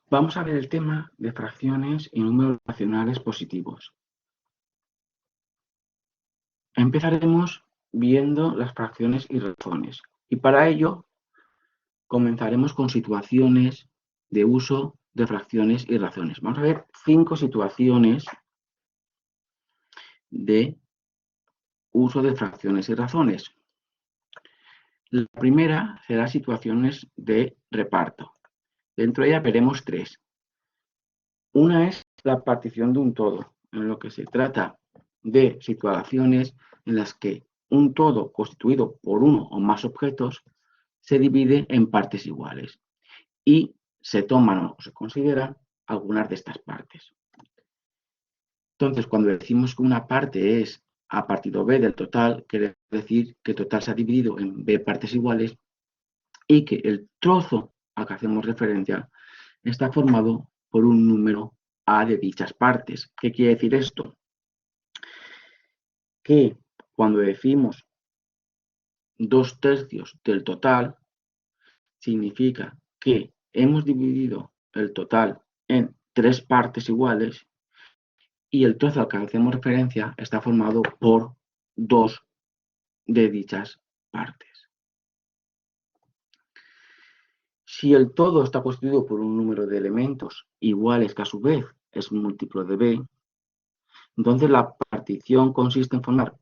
Vamos a ver el tema de fracciones y números racionales positivos. Empezaremos viendo las fracciones y razones. Y para ello comenzaremos con situaciones de uso de fracciones y razones. Vamos a ver 5 situaciones de uso de fracciones y razones. La primera será situaciones de reparto. Dentro de ella veremos 3. Una es la partición de un todo, en lo que se trata de situaciones en las que un todo constituido por uno o más objetos se divide en partes iguales y se toman o se consideran algunas de estas partes. Entonces, cuando decimos que una parte es A partido B del total, quiere decir que el total se ha dividido en B partes iguales y que el trozo al que hacemos referencia está formado por un número A de dichas partes. ¿Qué quiere decir esto? Que cuando decimos 2/3 del total, significa que hemos dividido el total en 3 partes iguales y el trozo al que hacemos referencia está formado por 2 de dichas partes. Si el todo está constituido por un número de elementos iguales que a su vez es múltiplo de B, entonces la partición consiste en formar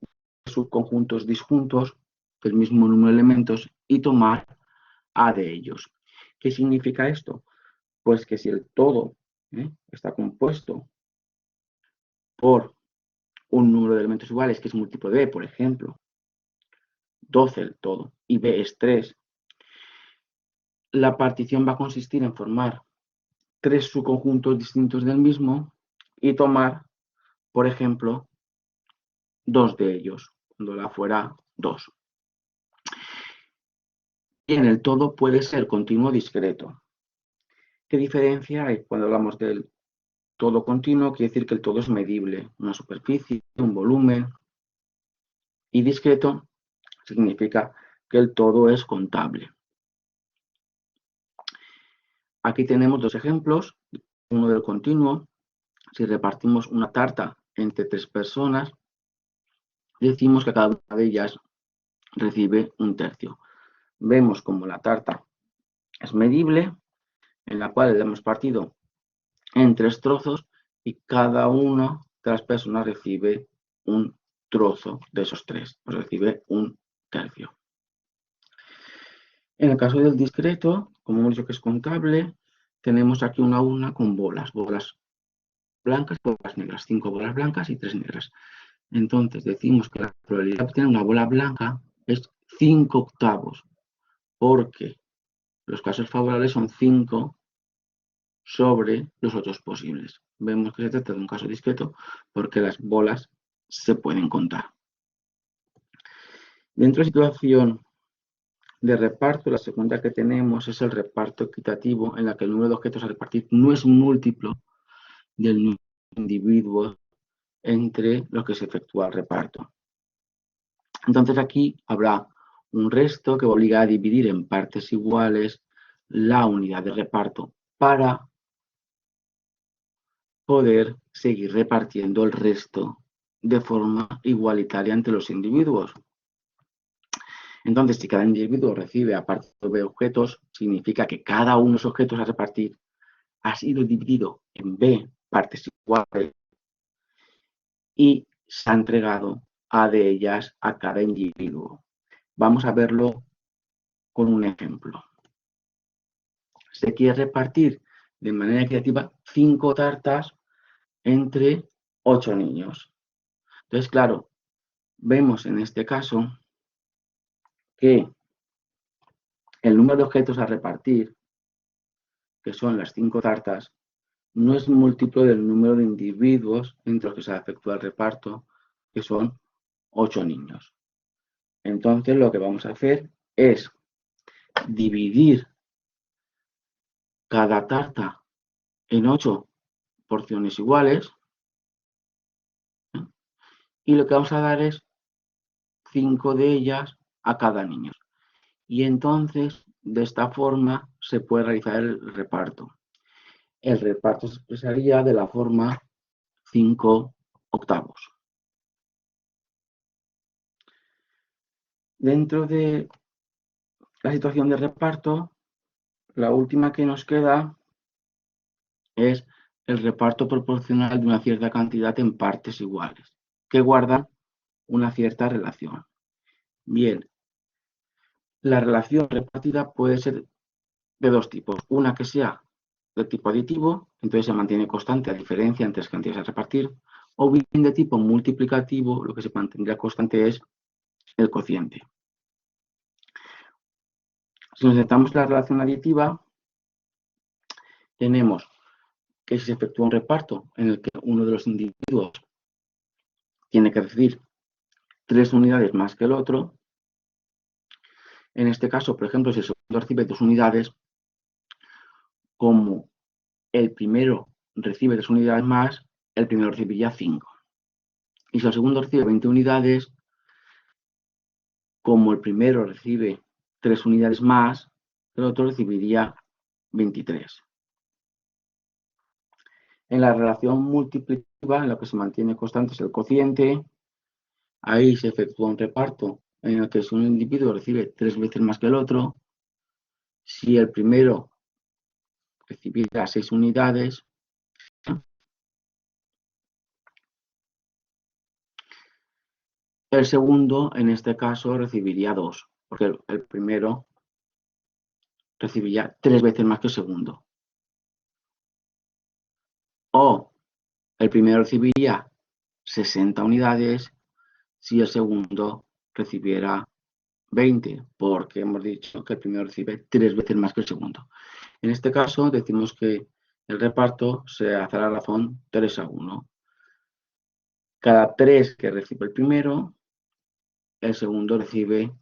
subconjuntos disjuntos del mismo número de elementos y tomar A de ellos. ¿Qué significa esto? Pues que si el todo está compuesto por un número de elementos iguales que es múltiplo de B, por ejemplo, 12 el todo, y B es 3, la partición va a consistir en formar 3 subconjuntos distintos del mismo y tomar, por ejemplo, 2 de ellos, cuando la fuera 2. Y en el todo puede ser continuo o discreto. ¿Qué diferencia hay cuando hablamos del todo continuo? Quiere decir que el todo es medible, una superficie, un volumen, y discreto significa que el todo es contable. Aquí tenemos 2 ejemplos, uno del continuo. Si repartimos una tarta entre 3 personas, decimos que cada una de ellas recibe 1/3. Vemos como la tarta es medible, en la cual le hemos partido en 3 trozos y cada una de las personas recibe un trozo de esos 3, pues recibe 1/3. En el caso del discreto, como hemos dicho que es contable, tenemos aquí una urna con bolas blancas y bolas negras, 5 bolas blancas y 3 negras. Entonces decimos que la probabilidad de obtener una bola blanca es 5/8, porque los casos favorables son 5 sobre los otros posibles. Vemos que se trata de un caso discreto porque las bolas se pueden contar. Dentro de la situación de reparto, la segunda que tenemos es el reparto equitativo, en la que el número de objetos a repartir no es múltiplo del número de individuos entre los que se efectúa el reparto. Entonces aquí habrá un resto que obliga a dividir en partes iguales la unidad de reparto para poder seguir repartiendo el resto de forma igualitaria entre los individuos. Entonces, si cada individuo recibe aparte de B objetos, significa que cada uno de los objetos a repartir ha sido dividido en B partes iguales y se ha entregado A de ellas a cada individuo. Vamos a verlo con un ejemplo. Se quiere repartir de manera equitativa 5 tartas entre 8 niños. Entonces, claro, vemos en este caso que el número de objetos a repartir, que son las 5 tartas, no es múltiplo del número de individuos entre los que se efectúa el reparto, que son 8 niños. Entonces, lo que vamos a hacer es dividir cada tarta en 8 porciones iguales, y lo que vamos a dar es 5 de ellas a cada niño. Y entonces, de esta forma, se puede realizar el reparto. el reparto se expresaría de la forma 5/8. Dentro de la situación de reparto, la última que nos queda es el reparto proporcional de una cierta cantidad en partes iguales, que guardan una cierta relación. Bien, la relación repartida puede ser de dos tipos. Una que sea de tipo aditivo, entonces se mantiene constante la diferencia entre las cantidades a repartir, o bien de tipo multiplicativo, lo que se mantendría constante es el cociente. Si nos centramos en la relación aditiva, tenemos que si se efectúa un reparto en el que uno de los individuos tiene que recibir 3 unidades más que el otro, en este caso, por ejemplo, si el segundo recibe 2 unidades, como el primero recibe 3 unidades más, el primero recibiría 5. Y si el segundo recibe 20 unidades, como el primero recibe 3 unidades más, el otro recibiría 23. En la relación multiplicativa, en la que se mantiene constante es el cociente, ahí se efectúa un reparto en el que si un individuo recibe 3 veces más que el otro, si el primero recibiera 6 unidades, el segundo, en este caso, recibiría 2, porque el primero recibiría 3 veces más que el segundo. O el primero recibiría 60 unidades si el segundo recibiera 20, porque hemos dicho que el primero recibe 3 veces más que el segundo. En este caso, decimos que el reparto se hace a la razón 3/1. Cada 3 que recibe el primero, el segundo recibe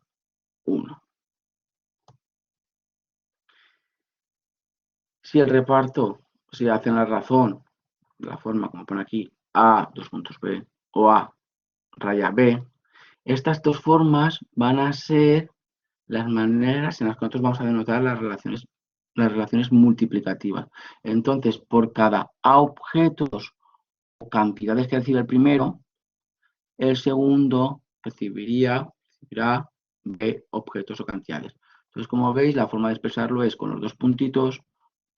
1. Si el reparto se hace en la razón, de la forma como pone aquí, A, B, o A, raya B, estas dos formas van a ser las maneras en las que nosotros vamos a denotar las relaciones multiplicativas. Entonces, por cada A objetos o cantidades que recibe el primero, el segundo recibirá B objetos o cantidades. Entonces, como veis, la forma de expresarlo es con los dos puntitos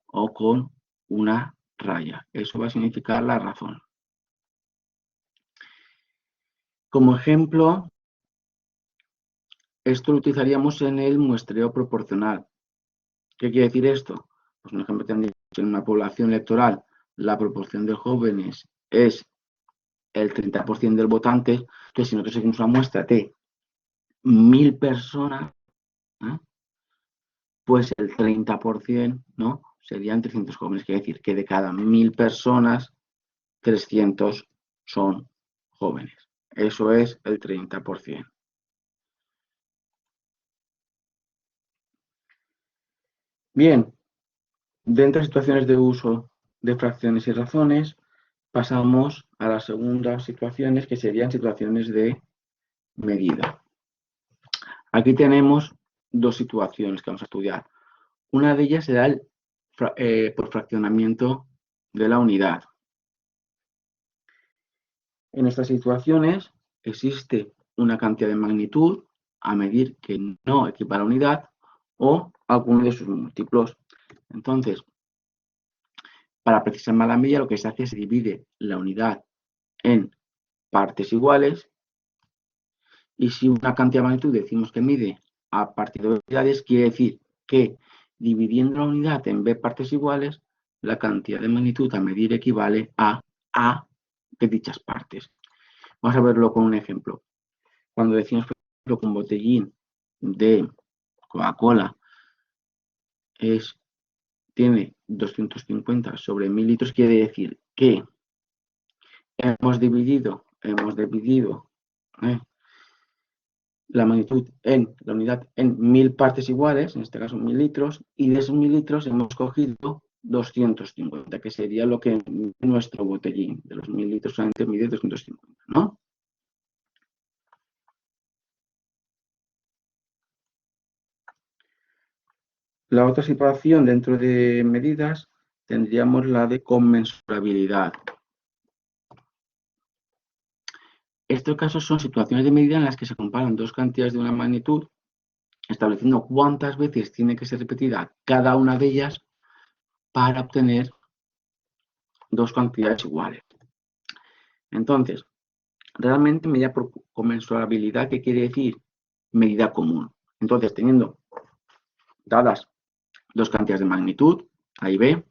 o con una raya. Eso va a significar la razón. Como ejemplo, esto lo utilizaríamos en el muestreo proporcional. ¿Qué quiere decir esto? Pues un ejemplo que han dicho, en una población electoral la proporción de jóvenes es el 30% del votante, entonces si nosotros seguimos una muestra de 1000 personas, ¿eh? Pues el 30%, ¿no? Serían 300 jóvenes. Quiere decir que de cada 1000 personas, 300 son jóvenes. Eso es el 30%. Bien, dentro de situaciones de uso de fracciones y razones, pasamos a las segundas situaciones, que serían situaciones de medida. Aquí tenemos dos situaciones que vamos a estudiar. Una de ellas será el por fraccionamiento de la unidad. En estas situaciones existe una cantidad de magnitud a medir que no equipara a unidad o alguno de sus múltiplos. Entonces, para precisar más la medida, lo que se hace es divide la unidad en partes iguales, y si una cantidad de magnitud decimos que mide a partir de unidades, quiere decir que dividiendo la unidad en b partes iguales, la cantidad de magnitud a medir equivale a A de dichas partes. Vamos a verlo con un ejemplo. Cuando decimos, por ejemplo, que un botellín de Coca-Cola tiene 250 sobre 1000 litros, quiere decir que hemos dividido la magnitud en la unidad en 1000 partes iguales, en este caso 1000 litros, y de esos 1000 litros hemos cogido 250, que sería lo que nuestro botellín de los 1000 litros solamente mide 250, ¿no? La otra situación dentro de medidas tendríamos la de conmensurabilidad. Estos casos son situaciones de medida en las que se comparan dos cantidades de una magnitud, estableciendo cuántas veces tiene que ser repetida cada una de ellas para obtener dos cantidades iguales. Entonces, realmente medida por conmensurabilidad, ¿qué quiere decir? Medida común. Entonces, teniendo dadas dos cantidades de magnitud, A y B,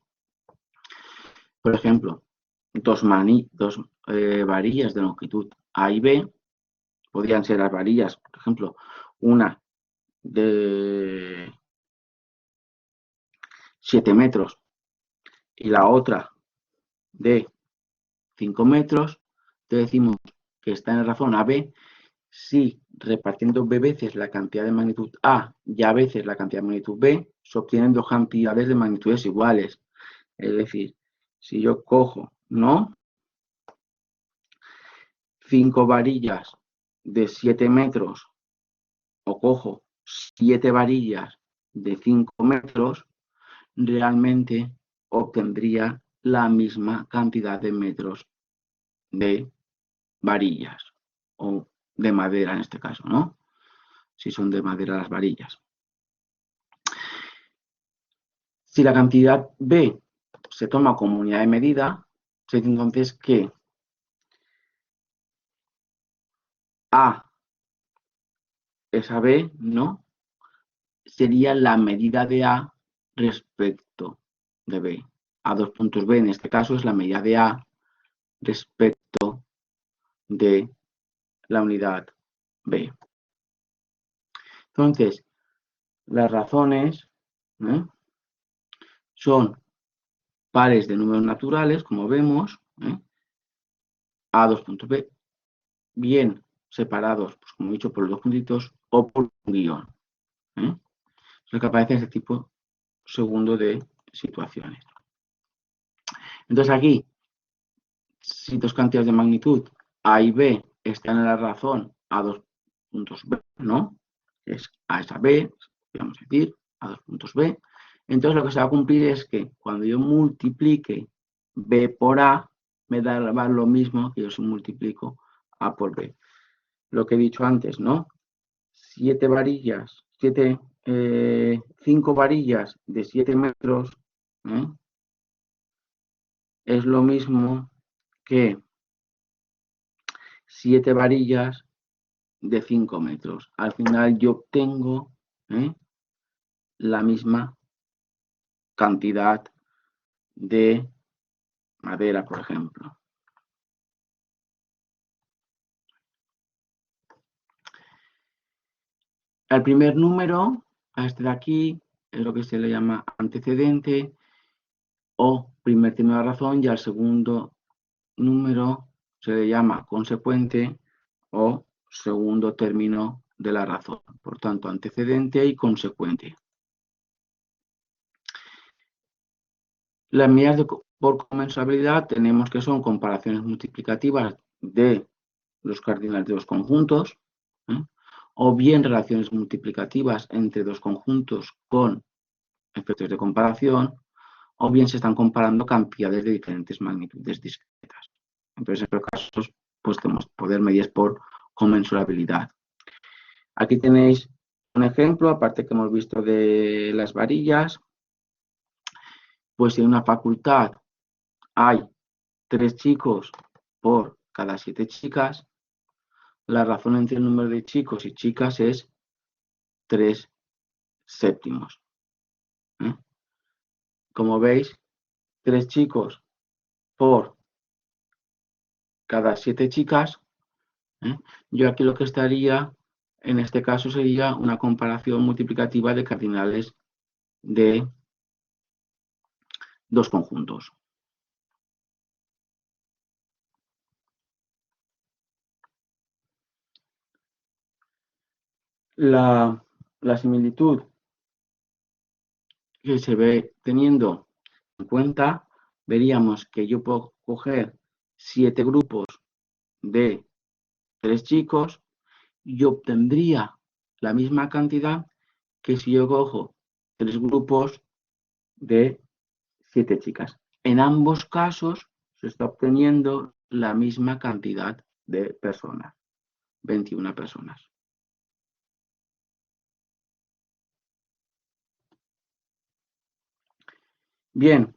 por ejemplo, dos varillas de longitud A y B, podrían ser las varillas, por ejemplo, una de 7 metros y la otra de 5 metros, te decimos que está en razón AB si repartiendo B veces la cantidad de magnitud A y A veces la cantidad de magnitud B, se obtienen dos cantidades de magnitudes iguales. Es decir, si yo cojo, ¿no?, 5 varillas de 7 metros o cojo 7 varillas de 5 metros, realmente obtendría la misma cantidad de metros de varillas o de madera en este caso, ¿no? Si son de madera las varillas. Si la cantidad B se toma como unidad de medida, se dice entonces que A esa B, ¿no?, sería la medida de A respecto de B. A dos puntos B en este caso es la medida de A respecto de la unidad B. Entonces, las razones son pares de números naturales, como vemos, A dos puntos B, bien separados, pues como he dicho, por los dos puntitos o por un guión. Es lo que aparece en este tipo segundo de situaciones. Entonces aquí, si dos cantidades de magnitud A y B están en la razón a dos puntos B, ¿no?, es A es a B, vamos a decir, a dos puntos B. Entonces lo que se va a cumplir es que cuando yo multiplique B por A, me da lo mismo que yo si multiplico A por B. Lo que he dicho antes, ¿no? 5 varillas de 7 metros es lo mismo que 7 varillas de 5 metros. Al final yo obtengo la misma cantidad de madera, por ejemplo. El primer número, a este de aquí, es lo que se le llama antecedente o primer término de la razón, y al segundo número se le llama consecuente o segundo término de la razón. Por tanto, antecedente y consecuente. Las medidas por conmensurabilidad tenemos que son comparaciones multiplicativas de los cardinales de los conjuntos, o bien relaciones multiplicativas entre dos conjuntos con efectos de comparación, o bien se están comparando cantidades de diferentes magnitudes discretas. Entonces, en estos casos, pues tenemos poder medir por conmensurabilidad. Aquí tenéis un ejemplo, aparte que hemos visto de las varillas, pues en una facultad hay 3 chicos por cada 7 chicas, la razón entre el número de chicos y chicas es 3 séptimos. Como veis, 3 chicos por cada 7 chicas, yo aquí lo que estaría, en este caso, sería una comparación multiplicativa de cardinales de dos conjuntos. La similitud que se ve teniendo en cuenta, veríamos que yo puedo coger 7 grupos de 3 chicos y obtendría la misma cantidad que si yo cojo 3 grupos de 7 chicas. En ambos casos se está obteniendo la misma cantidad de personas, 21 personas. Bien,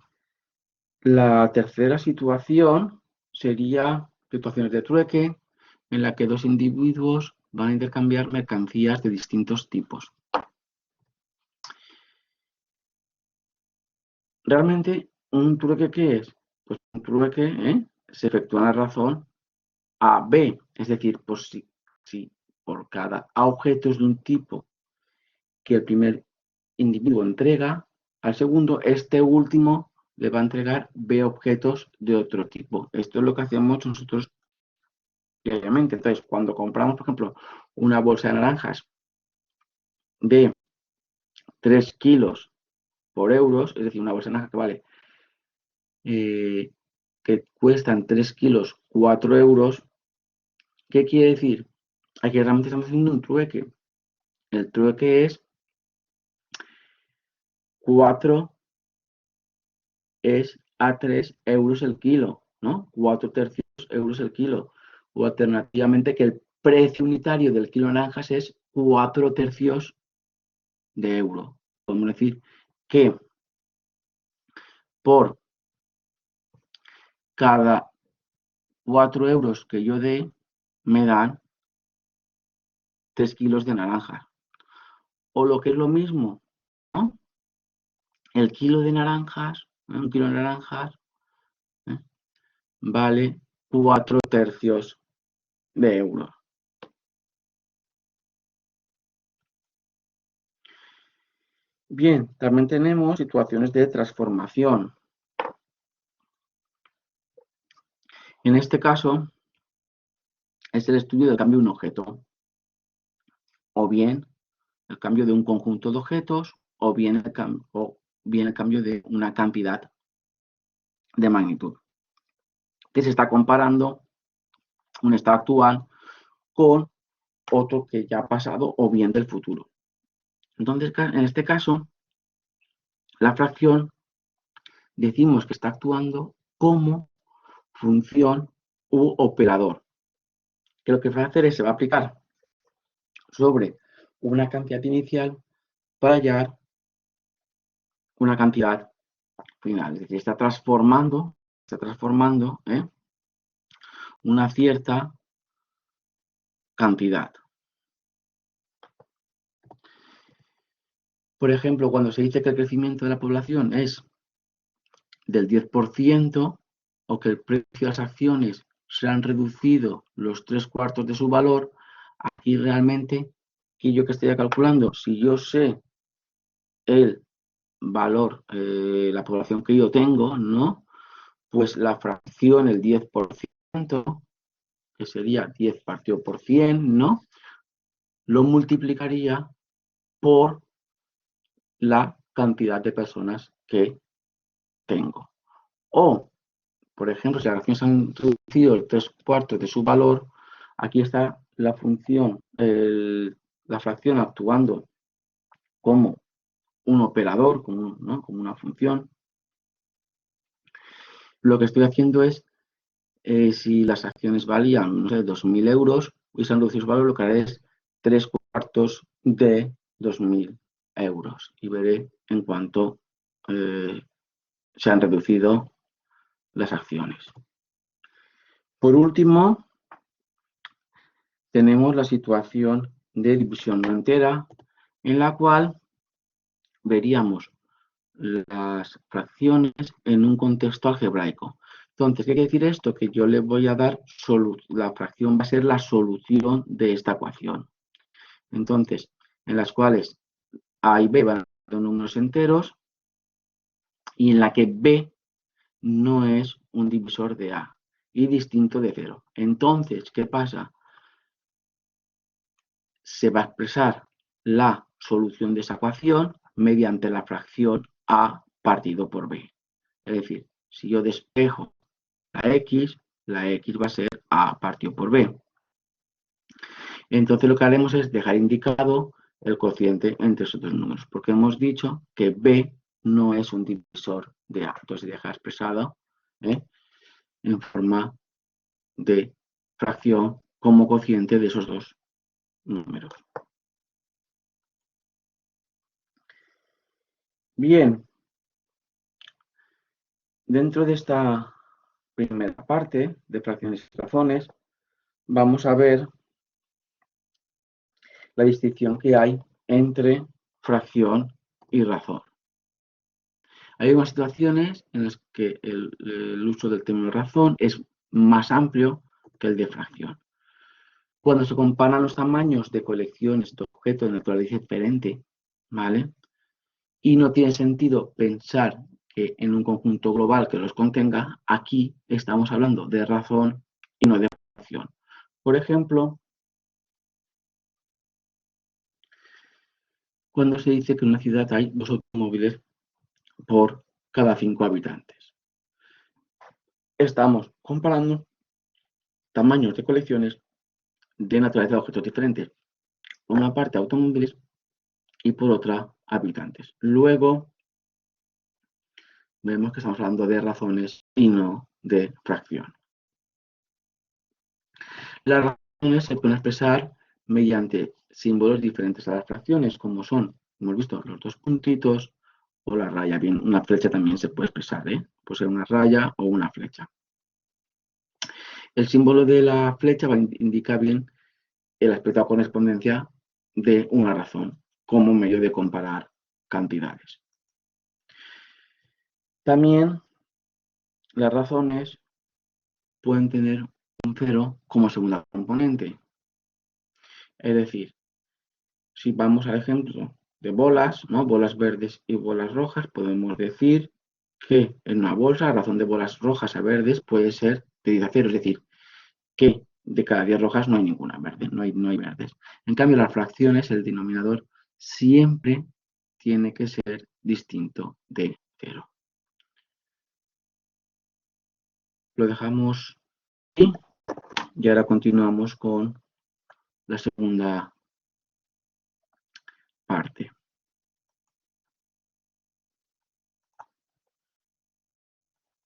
la tercera situación sería situaciones de trueque en la que dos individuos van a intercambiar mercancías de distintos tipos. Realmente, ¿un trueque qué es? Pues un trueque se efectúa en la razón A, B, es decir, pues si por cada A objetos de un tipo que el primer individuo entrega, al segundo, este último le va a entregar B objetos de otro tipo. Esto es lo que hacemos nosotros diariamente. Entonces, cuando compramos, por ejemplo, una bolsa de naranjas de 3 kilos por euros, es decir, una bolsa de naranjas que vale, que cuestan 3 kilos 4 euros, ¿qué quiere decir? Aquí realmente estamos haciendo un trueque. El trueque es 4 es a 3 euros el kilo, ¿no? 4 tercios euros el kilo. O alternativamente que el precio unitario del kilo de naranjas es 4 tercios de euro. Podemos decir que por cada 4 euros que yo dé, me dan 3 kilos de naranja. O lo que es lo mismo, ¿no? El kilo de naranjas, un kilo de naranjas, ¿eh? Vale 4 tercios de euro. Bien, también tenemos situaciones de transformación. En este caso, es el estudio del cambio de un objeto, o bien el cambio de un conjunto de objetos, o bien el cambio de una cantidad de magnitud, que se está comparando un estado actual con otro que ya ha pasado o bien del futuro. Entonces, en este caso, la fracción decimos que está actuando como función u operador, que lo que va a hacer es se va a aplicar sobre una cantidad inicial para hallar una cantidad final. Es decir, está transformando una cierta cantidad. Por ejemplo, cuando se dice que el crecimiento de la población es del 10% o que el precio de las acciones se han reducido los 3/4 de su valor, aquí realmente, ¿qué yo que estoy calculando? Si yo sé el valor, la población que yo tengo, ¿no? Pues la fracción, el 10%, que sería 10 partido por 100, ¿no? Lo multiplicaría por la cantidad de personas que tengo. O, por ejemplo, si las acciones han reducido el 3/4 de su valor, aquí está la función, la fracción actuando como un operador, ¿no? Como una función. Lo que estoy haciendo es, si las acciones valían, no sé, 2.000 euros y se han reducido su valor, lo que haré es 3/4 de 2.000 euros y veré en cuánto se han reducido las acciones. Por último, tenemos la situación de división no entera, en la cual veríamos las fracciones en un contexto algebraico. Entonces, ¿qué quiere decir esto? Que yo le voy a dar, la fracción va a ser la solución de esta ecuación. Entonces, en las cuales A y B van a ser números enteros y en la que B no es un divisor de A y distinto de 0. Entonces, ¿qué pasa? Se va a expresar la solución de esa ecuación mediante la fracción A partido por B. Es decir, si yo despejo la X va a ser A partido por B. Entonces lo que haremos es dejar indicado el cociente entre esos dos números, porque hemos dicho que B no es un divisor de A. Entonces se deja expresado en forma de fracción como cociente de esos dos números. Bien, dentro de esta primera parte de fracciones y razones, vamos a ver la distinción que hay entre fracción y razón. Hay unas situaciones en las que el uso del término razón es más amplio que el de fracción. Cuando se comparan los tamaños de colecciones de objetos de naturaleza diferente, ¿vale? Y no tiene sentido pensar que en un conjunto global que los contenga, aquí estamos hablando de razón y no de fracción. Por ejemplo, cuando se dice que en una ciudad hay 2 automóviles por cada 5 habitantes. Estamos comparando tamaños de colecciones de naturaleza de objetos diferentes. Por una parte automóviles y por otra habitantes. Luego vemos que estamos hablando de razones y no de fracción. Las razones se pueden expresar mediante símbolos diferentes a las fracciones, como son, hemos visto, los 2 puntitos o la raya. Bien, una flecha también se puede expresar, puede ser una raya o una flecha. El símbolo de la flecha indica bien el aspecto de correspondencia de una razón como medio de comparar cantidades. También las razones pueden tener un 0 como segunda componente. Es decir, si vamos al ejemplo de bolas, ¿no? Bolas verdes y bolas rojas, podemos decir que en una bolsa la razón de bolas rojas a verdes puede ser de 10 a 0, es decir, que de cada 10 rojas no hay ninguna verde, no hay verdes. En cambio, las fracciones, el denominador siempre tiene que ser distinto de 0. Lo dejamos aquí y ahora continuamos con la segunda parte.